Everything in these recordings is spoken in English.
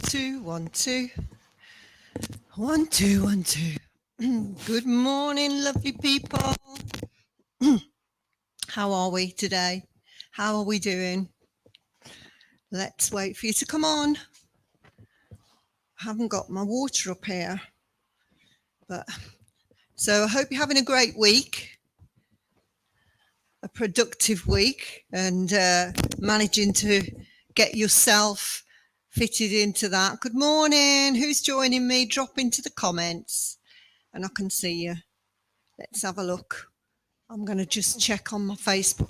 two, 1 2. 1 2 1 2. Good morning, lovely people. How are we today? How are we doing? Let's wait for you to come on. I haven't got my water up here. So I hope you're having a great week, a productive week, and managing to get yourself fitted into that. Good morning. Who's joining me? Drop into the comments and I can see you. Let's have a look. I'm going to just check on my Facebook.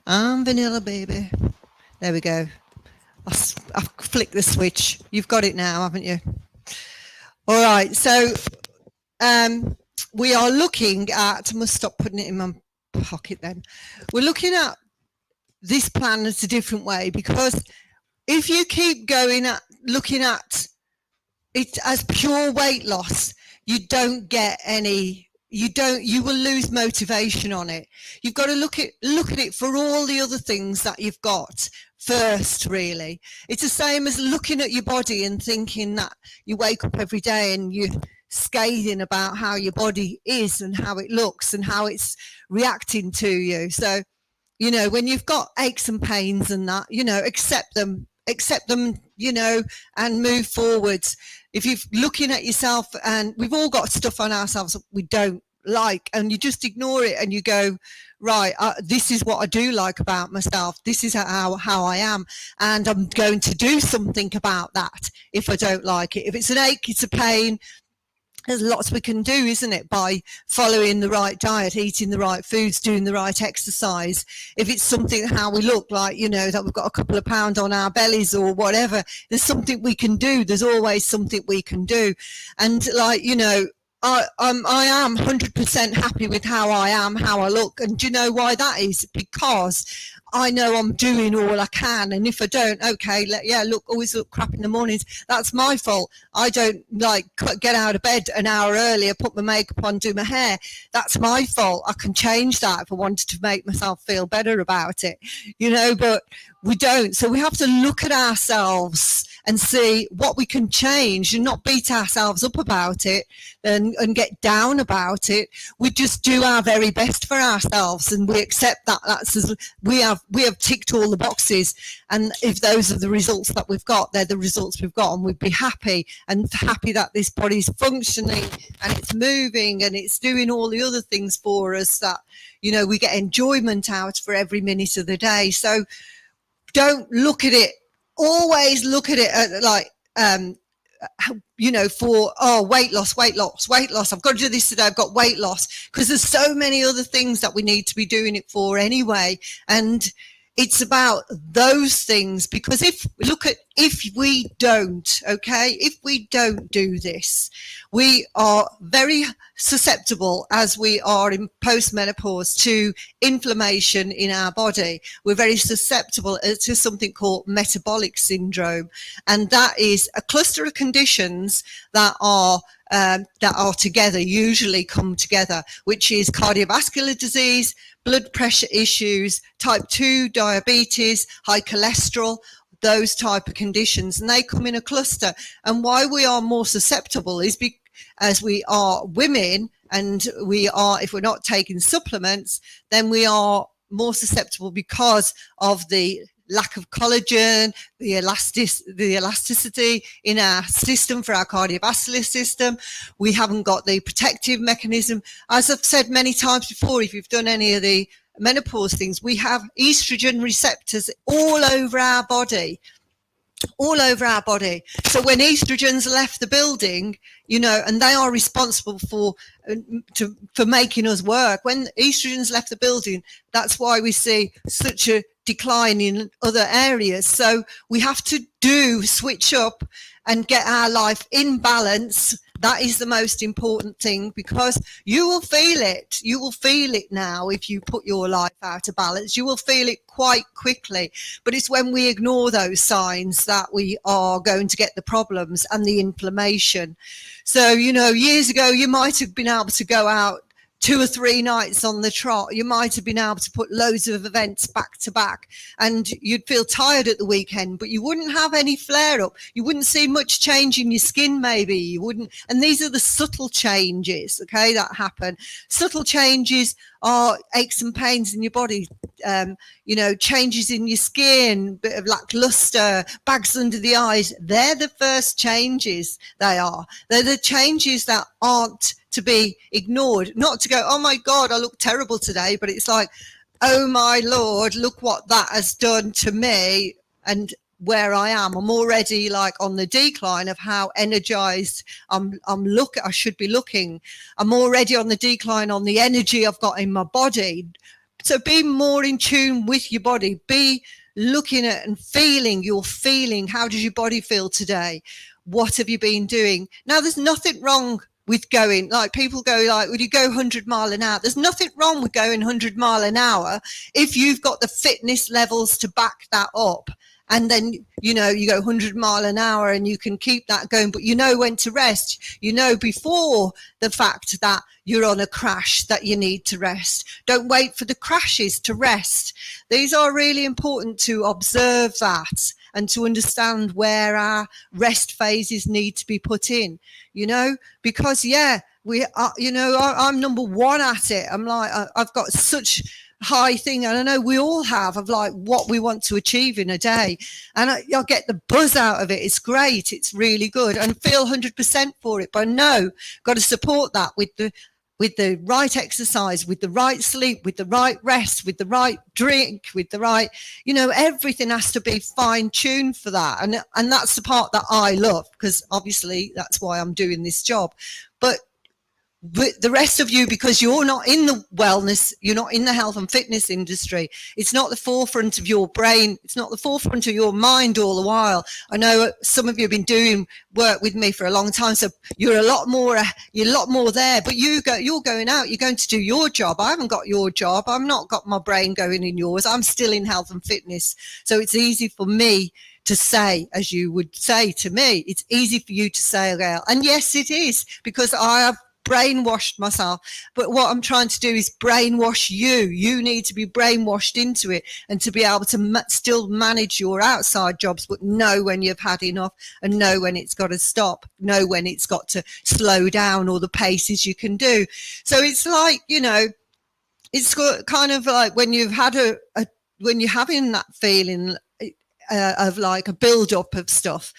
I'm vanilla, baby. There we go. I've flicked the switch. You've got it now, haven't you? All right. So we are looking at, I must stop putting it in my pocket then. We're looking at this plan as a different way, because if you keep going at looking at it as pure weight loss, you don't get any, you will lose motivation on it. You've got to look at it for all the other things that you've got first, really. It's the same as looking at your body and thinking that you wake up every day and you're scathing about how your body is and how it looks and how it's reacting to you. So, you know, when you've got aches and pains and that, you know, accept them, you know, and move forwards. If you're looking at yourself, and we've all got stuff on ourselves that we don't like, and you just ignore it and you go, right, this is what I do like about myself. This is how I am. And I'm going to do something about that if I don't like it. If it's an ache, it's a pain. There's lots we can do, isn't it, by following the right diet, eating the right foods, doing the right exercise. If it's something how we look like, you know, that we've got a couple of pounds on our bellies or whatever, there's something we can do. There's always something we can do. And like, you know, I am 100% happy with how I am, how I look. And do you know why that is? Because I know I'm doing all I can, and if I don't, okay, always look crap in the mornings. That's my fault. I don't like get out of bed an hour earlier, put my makeup on, do my hair. That's my fault. I can change that if I wanted to make myself feel better about it, you know, but we don't. So we have to look at ourselves and see what we can change and not beat ourselves up about it and get down about it. We just do our very best for ourselves, and we accept that we have ticked all the boxes, and if those are the results that we've got, they're the results we've got, and we'd be happy that this body's functioning and it's moving and it's doing all the other things for us that, you know, we get enjoyment out for every minute of the day. So don't look at it, always look at it like you know, for weight loss, I've got to do this today, I've got weight loss, because there's so many other things that we need to be doing it for anyway. And it's about those things, because if we don't do this, we are very susceptible, as we are in postmenopause, to inflammation in our body. We're very susceptible to something called metabolic syndrome, and that is a cluster of conditions that are that are together, usually come together, which is cardiovascular disease, blood pressure issues, type 2 diabetes, high cholesterol, those type of conditions, and they come in a cluster. And why we are more susceptible is because as we are women, and we are, if we're not taking supplements, then we are more susceptible because of the lack of collagen, the elasticity in our system for our cardiovascular system. We haven't got the protective mechanism. As I've said many times before, if you've done any of the menopause things, we have estrogen receptors all over our body. So when estrogens left the building, and they are responsible for making us work. When estrogens left the building, that's why we see such a decline in other areas. So we have to switch up and get our life in balance. That is the most important thing, because you will feel it. You will feel it now if you put your life out of balance. You will feel it quite quickly. But it's when we ignore those signs that we are going to get the problems and the inflammation. So, years ago, you might have been able to go out 2 or 3 nights on the trot. You might have been able to put loads of events back to back, and you'd feel tired at the weekend, but you wouldn't have any flare up. You wouldn't see much change in your skin, maybe. You wouldn't. And these are the subtle changes, okay, that happen. Subtle changes are aches and pains in your body, changes in your skin, bit of lackluster, bags under the eyes. They're the first changes. They're the changes that aren't to be ignored, not to go, oh my God, I look terrible today, but it's like, oh my Lord, look what that has done to me and where I am. I'm already like on the decline of how energized I should be looking. I'm already on the decline on the energy I've got in my body. So be more in tune with your body. Be looking at and feeling your feeling. How does your body feel today? What have you been doing? Now, there's nothing wrong with going, like people go like, would you go 100 mile an hour? There's nothing wrong with going 100 mile an hour if you've got the fitness levels to back that up. And then, you go 100 mile an hour and you can keep that going, but when to rest, before the fact that you're on a crash that you need to rest. Don't wait for the crashes to rest. These are really important to observe that and to understand where our rest phases need to be put in, because we are, I'm number one at it. I'm like, I've got such high thing, and I know we all have, of like what we want to achieve in a day, and I'll get the buzz out of it. It's great, it's really good, and feel 100% for it. But I know got to support that with the right exercise, with the right sleep, with the right rest, with the right drink, with the right, everything has to be fine tuned for that. And that's the part that I love, because obviously that's why I'm doing this job. But the rest of you, because you're not in the wellness, you're not in the health and fitness industry, it's not the forefront of your brain, it's not the forefront of your mind all the while. I know some of you have been doing work with me for a long time, so you're a lot more there, but you're going out, you're going to do your job. I haven't got your job. I've not got my brain going in yours. I'm still in health and fitness. So it's easy for me to say, as you would say to me, it's easy for you to say, Gail. And yes, it is, because I have brainwashed myself. But what I'm trying to do is brainwash you. You need to be brainwashed into it, and to be able to still manage your outside jobs, but know when you've had enough, and know when it's got to stop, know when it's got to slow down, or the paces you can do. So it's like, it's kind of like when you've had when you're having that feeling of like a build up of stuff,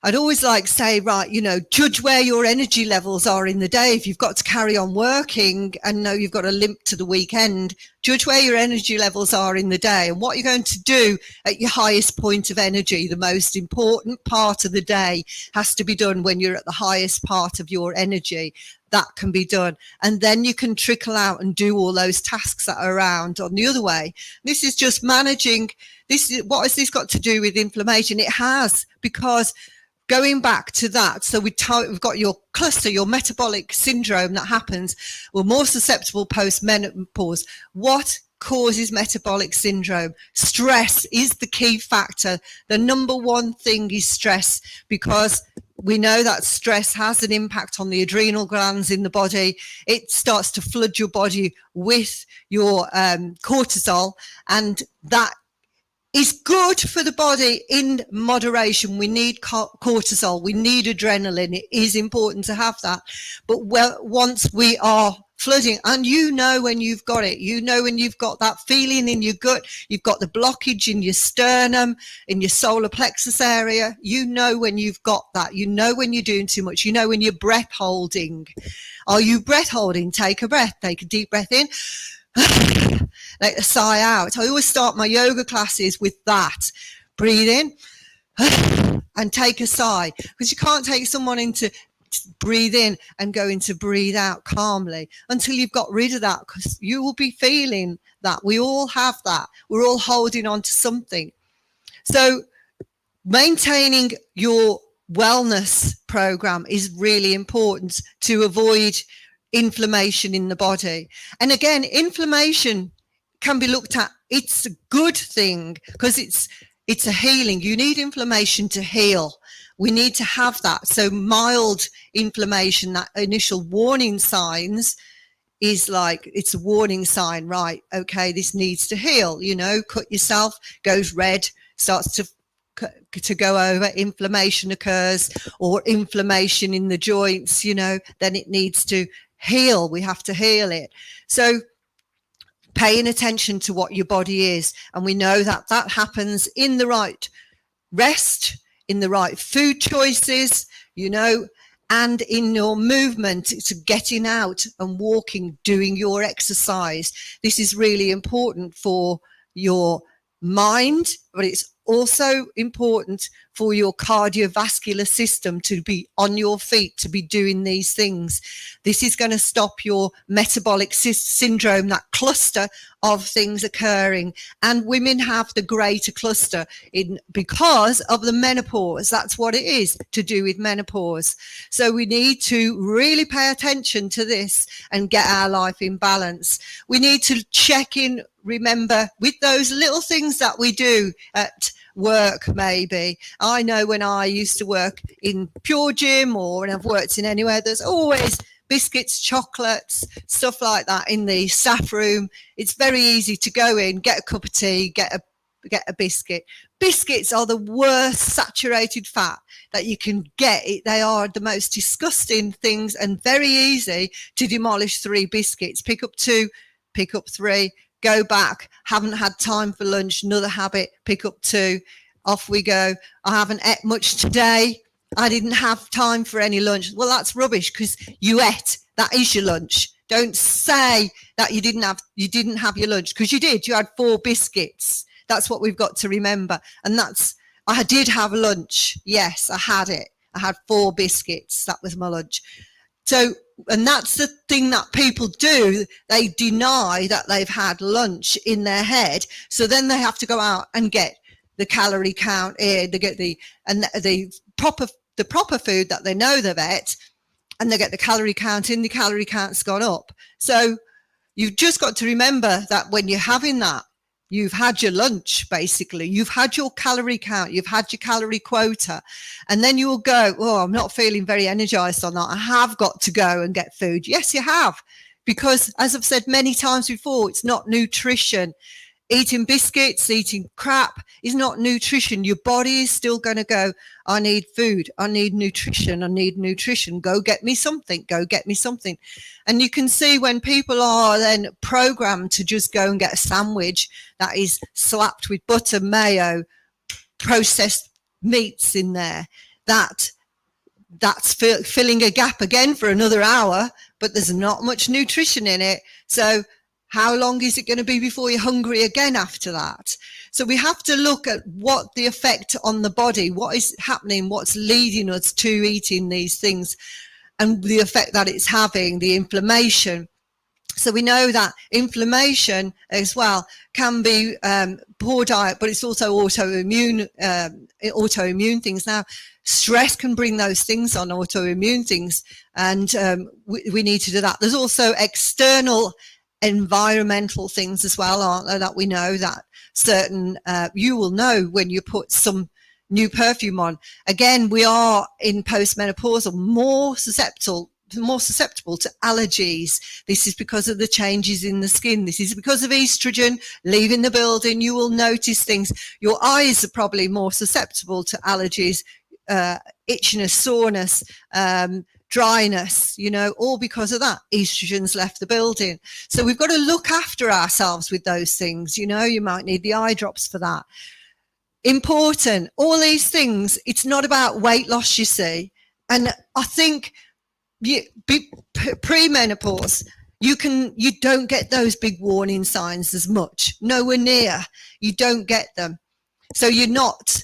I'd always like say, right, judge where your energy levels are in the day. If you've got to carry on working and know you've got a limp to the weekend, judge where your energy levels are in the day and what you're going to do at your highest point of energy. The most important part of the day has to be done when you're at the highest part of your energy. That can be done. And then you can trickle out and do all those tasks that are around on the other way. This is just managing. What has this got to do with inflammation? It has, because going back to that, so we've got your cluster, your metabolic syndrome that happens. We're more susceptible post-menopause. What causes metabolic syndrome? Stress is the key factor. The number one thing is stress, because We know that stress has an impact on the adrenal glands in the body. It starts to flood your body with your cortisol, and that is good for the body in moderation. We need cortisol, we need adrenaline. It is important to have that. But once we are flooding, and you know when you've got it, you know when you've got that feeling in your gut, you've got the blockage in your sternum, in your solar plexus area, you know when you've got that, you know when you're doing too much, you know when you're breath holding. Are you breath holding? Take a breath, take a deep breath in. Let a sigh out. I always start my yoga classes with that. Breathe in and take a sigh, because you can't take someone into breathe in and go into breathe out calmly until you've got rid of that, because you will be feeling that. We all have that. We're all holding on to something. So maintaining your wellness program is really important to avoid inflammation in the body. And again, inflammation can be looked at. It's a good thing because it's a healing. You need inflammation to heal. We need to have that. So mild inflammation, that initial warning signs, is like, it's a warning sign, right? Okay, this needs to heal. You know, cut yourself, goes red, starts to go over, inflammation occurs, or inflammation in the joints, you know, then it needs to heal. We have to heal it. So paying attention to what your body is, and we know that that happens in the right rest, in the right food choices, you know, and in your movement. It's getting out and walking, doing your exercise. This is really important for your mind, but it's also important for your cardiovascular system to be on your feet, to be doing these things. This is going to stop your metabolic syndrome, that cluster of things occurring. And women have the greater cluster because of the menopause. That's what it is, to do with menopause. So we need to really pay attention to this and get our life in balance. We need to check in, remember, with those little things that we do at work. Maybe I know when I used to work in Pure Gym, or when I've worked in anywhere, there's always biscuits, chocolates, stuff like that in the staff room. It's very easy to go in, get a cup of tea, get a biscuit. Biscuits are the worst saturated fat that you can get. They are the most disgusting things, and very easy to demolish 3 biscuits. Pick up 2, pick up 3, go back. Haven't had time for lunch, another habit, pick up 2, off we go. I haven't ate much today. I didn't have time for any lunch. Well, that's rubbish, because you ate. That is your lunch. Don't say that you didn't have your lunch, because you did. You had 4 biscuits. That's what we've got to remember. And I did have lunch. Yes, I had it. I had 4 biscuits. That was my lunch. So, and that's the thing that people do. They deny that they've had lunch in their head. So then they have to go out and get the calorie count in, they get the proper food that they know they've ate, and they get the calorie count in. The calorie count's gone up. So you've just got to remember that when you're having that, you've had your lunch, basically. You've had your calorie count. You've had your calorie quota. And then you'll go, oh, I'm not feeling very energized on that. I have got to go and get food. Yes, you have. Because as I've said many times before, it's not nutrition. Eating biscuits, eating crap is not nutrition. Your body is still going to go, I need food. I need nutrition. I need nutrition. Go get me something. Go get me something. And you can see when people are then programmed to just go and get a sandwich that is slapped with butter, mayo, processed meats in there, that's filling a gap again for another hour, but there's not much nutrition in it. So how long is it going to be before you're hungry again after that? So we have to look at what the effect on the body, what is happening, what's leading us to eating these things, and the effect that it's having, the inflammation. So we know that inflammation as well can be poor diet, but it's also autoimmune things. Now, stress can bring those things on, autoimmune things, and we need to do that. There's also external environmental things as well, aren't there, that we know that certain, you will know when you put some new perfume on. Again, we are in postmenopausal, more susceptible to allergies. This is because of the changes in the skin. This is because of estrogen leaving the building. You will notice things. Your eyes are probably more susceptible to allergies, itchiness, soreness, dryness, all because of that. Estrogen's left the building. So we've got to look after ourselves with those things. You might need the eye drops for that. Important. All these things, it's not about weight loss, you see. And I think pre-menopause, you don't get those big warning signs as much. Nowhere near. You don't get them. So you're not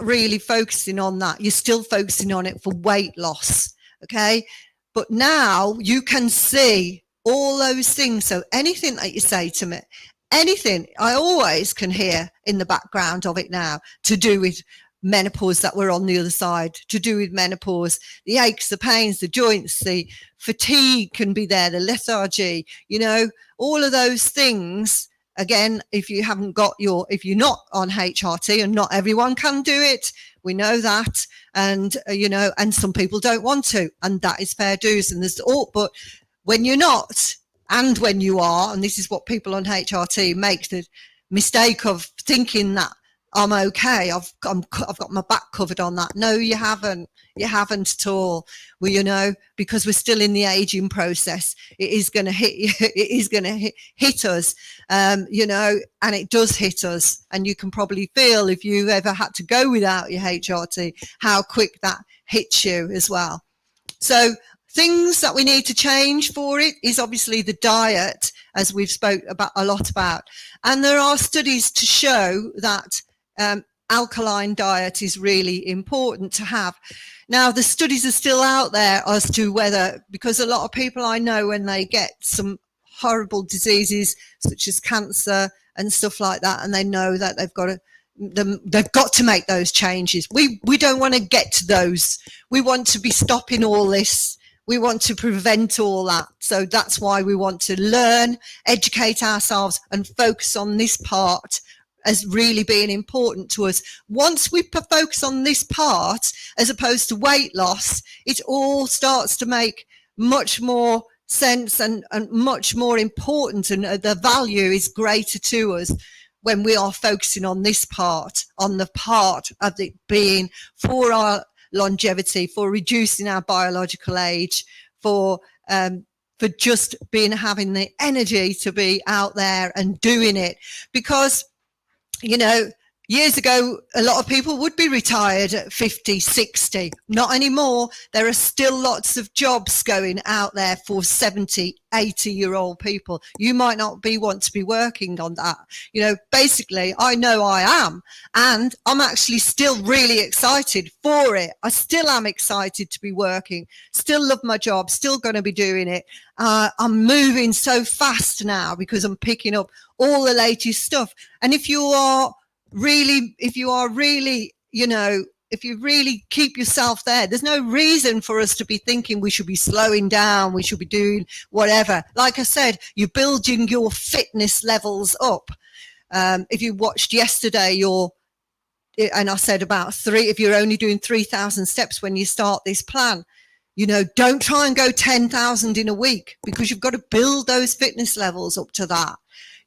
really focusing on that. You're still focusing on it for weight loss. Okay. But now you can see all those things. So anything that you say to me, anything, I always can hear in the background of it now to do with menopause, that we're on the other side, to do with menopause, the aches, the pains, the joints, the fatigue can be there, the lethargy, all of those things. Again, if you're not on HRT, and not everyone can do it, we know that, and and some people don't want to, and that is fair dues. And but when you're not, and when you are, and this is what people on HRT make the mistake of thinking that I'm okay, I've got my back covered on that. No, you haven't. You haven't at all. Well, because we're still in the aging process, it is going to hit you. It is going to hit us, and it does hit us. And you can probably feel, if you've ever had to go without your HRT, how quick that hits you as well. So things that we need to change for it is obviously the diet, as we've spoke about a lot about. And there are studies to show that alkaline diet is really important to have. Now, the studies are still out there as to whether, because a lot of people I know, when they get some horrible diseases such as cancer and stuff like that, and they know that they've got to make those changes. We don't want to get to those. We want to be stopping all this. We want to prevent all that. So that's why we want to learn, educate ourselves, and focus on this part as really being important to us. Once we focus on this part, as opposed to weight loss, it all starts to make much more sense and much more important, and the value is greater to us when we are focusing on this part, on the part of it being for our longevity, for reducing our biological age, for just having the energy to be out there and doing it. Because years ago, a lot of people would be retired at 50, 60. Not anymore. There are still lots of jobs going out there for 70, 80-year-old people. You might not want to be working on that. Basically, I know I am. And I'm actually still really excited for it. I still am excited to be working. Still love my job. Still going to be doing it. I'm moving so fast now because I'm picking up all the latest stuff. And if you really keep yourself there, there's no reason for us to be thinking we should be slowing down, we should be doing whatever. Like I said, you're building your fitness levels up. If you watched yesterday, and I said about if you're only doing 3,000 steps when you start this plan, don't try and go 10,000 in a week, because you've got to build those fitness levels up to that.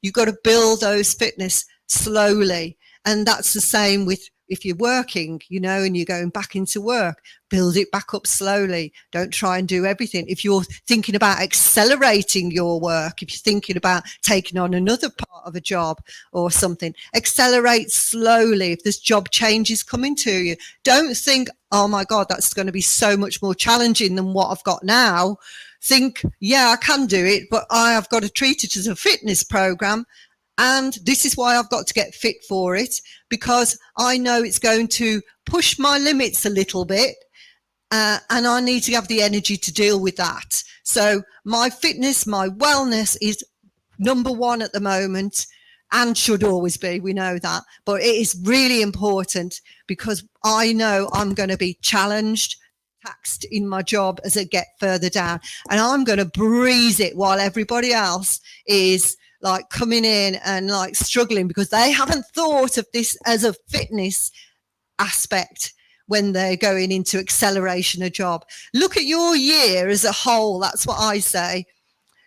You've got to build those fitness slowly. And that's the same with if you're working, and you're going back into work, build it back up slowly. Don't try and do everything. If you're thinking about accelerating your work, if you're thinking about taking on another part of a job or something, accelerate slowly. If there's job changes coming to you, don't think, oh my God, that's going to be so much more challenging than what I've got now. Think, yeah, I can do it, but I have got to treat it as a fitness program. And this is why I've got to get fit for it, because I know it's going to push my limits a little bit, and I need to have the energy to deal with that. So my fitness, my wellness is number one at the moment, and should always be. We know that. But it is really important, because I know I'm going to be challenged, taxed in my job as I get further down. And I'm going to breeze it while everybody else is like coming in and like struggling, because they haven't thought of this as a fitness aspect when they're going into acceleration of job. Look at your year as a whole. That's what I say.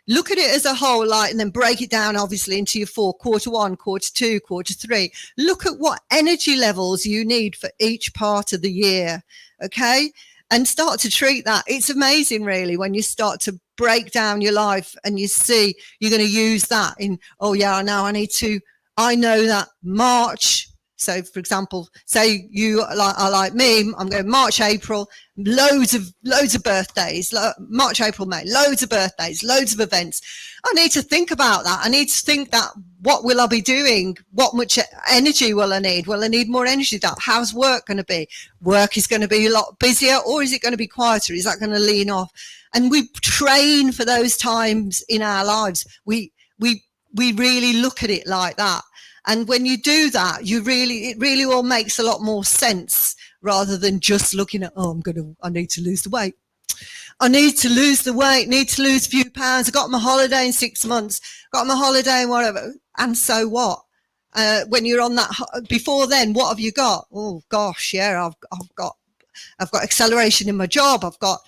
Look at it as a whole, like, and then break it down, obviously, into your 4, quarter 1, quarter 2, quarter 3. Look at what energy levels you need for each part of the year, okay? And start to treat that. It's amazing, really, when you start to break down your life and you see you're going to use that in, oh, yeah, now I know that March. So, for example, say you are like me, I'm going March, April, loads of birthdays, March, April, May, loads of birthdays, loads of events. I need to think about that. I need to think that, what will I be doing? What much energy will I need? Will I need more energy? How's work going to be? Work is going to be a lot busier, or is it going to be quieter? Is that going to lean off? And we train for those times in our lives. We really look at it like that. And when you do that, it really all makes a lot more sense, rather than just looking at, I need to lose the weight. I need to lose the weight, need to lose a few pounds. I got my holiday in 6 months, got my holiday and whatever. And so what? When you're on that, before then, what have you got? Oh gosh, yeah, I've got acceleration in my job. I've got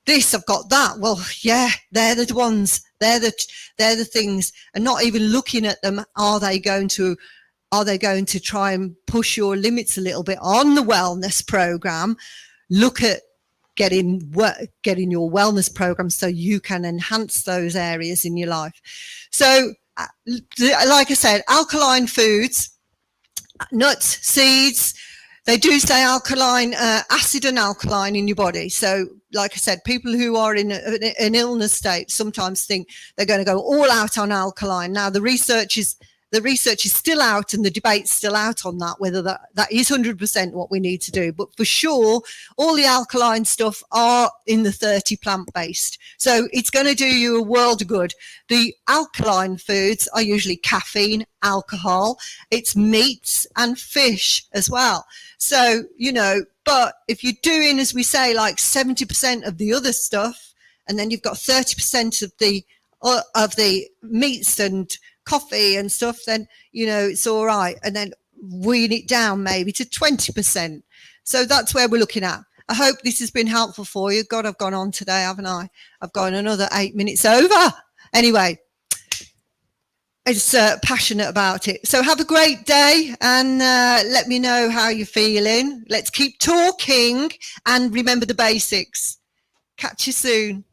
this, I've got that. Well, yeah, they're the ones. They're the things, and not even looking at them. Are they going to try and push your limits a little bit on the wellness program? Look at getting your wellness program so you can enhance those areas in your life. So, like I said, alkaline foods, nuts, seeds. They do say alkaline, acid and alkaline in your body. So, like I said, people who are in an illness state sometimes think they're going to go all out on alkaline. Now, the research is still out, and the debate's still out on that, whether that is 100% what we need to do. But for sure, all the alkaline stuff are in the 30 plant-based. So it's going to do you a world of good. The alkaline foods are usually caffeine, alcohol, it's meats and fish as well. So, but if you're doing, as we say, like 70% of the other stuff, and then you've got 30% of the meats and coffee and stuff, then it's all right. And then wean it down maybe to 20%. So that's where we're looking at. I hope this has been helpful for you. God, I've gone on today, haven't I? I've gone another 8 minutes over. Anyway, I'm just passionate about it. So have a great day, and let me know how you're feeling. Let's keep talking, and remember the basics. Catch you soon.